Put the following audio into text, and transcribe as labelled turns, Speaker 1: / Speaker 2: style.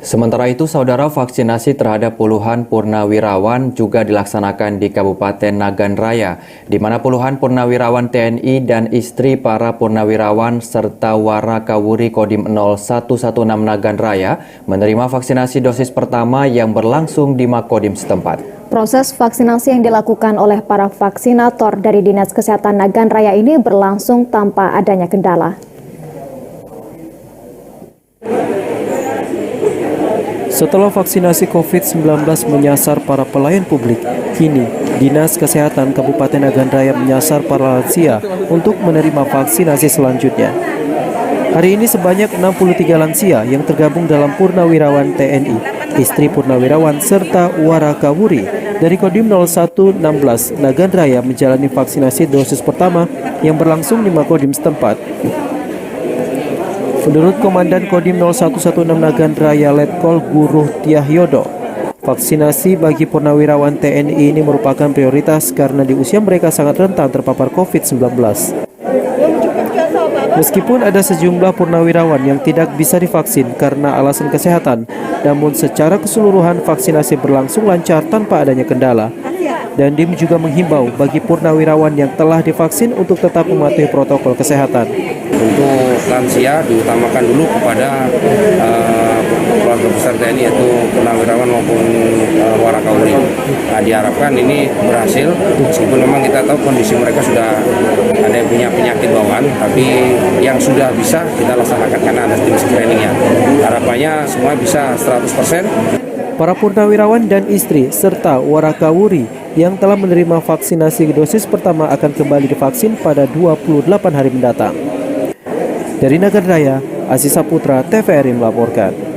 Speaker 1: Sementara itu, saudara, vaksinasi terhadap puluhan purnawirawan juga dilaksanakan di Kabupaten Nagan Raya, di mana puluhan purnawirawan TNI dan istri para purnawirawan serta Warakawuri Kodim 0116 Nagan Raya menerima vaksinasi dosis pertama yang berlangsung di Makodim setempat.
Speaker 2: Proses vaksinasi yang dilakukan oleh para vaksinator dari Dinas Kesehatan Nagan Raya ini berlangsung tanpa adanya kendala.
Speaker 3: Setelah vaksinasi COVID-19 menyasar para pelayan publik, kini Dinas Kesehatan Kabupaten Nagan Raya menyasar para lansia untuk menerima vaksinasi selanjutnya. Hari ini sebanyak 63 lansia yang tergabung dalam Purnawirawan TNI, istri Purnawirawan serta Warakawuri dari Kodim 0116 Nagan Raya menjalani vaksinasi dosis pertama yang berlangsung di Makodim setempat. Menurut Komandan Kodim 0116 Nagan Raya Letkol Guru Tiahyodo, vaksinasi bagi purnawirawan TNI ini merupakan prioritas karena di usia mereka sangat rentan terpapar COVID-19. Meskipun ada sejumlah purnawirawan yang tidak bisa divaksin karena alasan kesehatan, namun secara keseluruhan vaksinasi berlangsung lancar tanpa adanya kendala. Dandim juga menghimbau bagi purnawirawan yang telah divaksin untuk tetap mematuhi protokol kesehatan.
Speaker 4: Untuk lansia diutamakan dulu kepada keluarga besar TNI yaitu purnawirawan maupun Warakawuri. Nah, diharapkan ini berhasil meskipun memang kita tahu kondisi mereka sudah ada yang punya penyakit bawaan, tapi yang sudah bisa kita laksanakan karena ada tim screeningnya. Harapannya semua bisa 100%.
Speaker 3: Para purnawirawan dan istri serta Warakawuri yang telah menerima vaksinasi dosis pertama akan kembali divaksin pada 28 hari mendatang. Dari Nagan Raya, Aziz Saputra, TVRI melaporkan.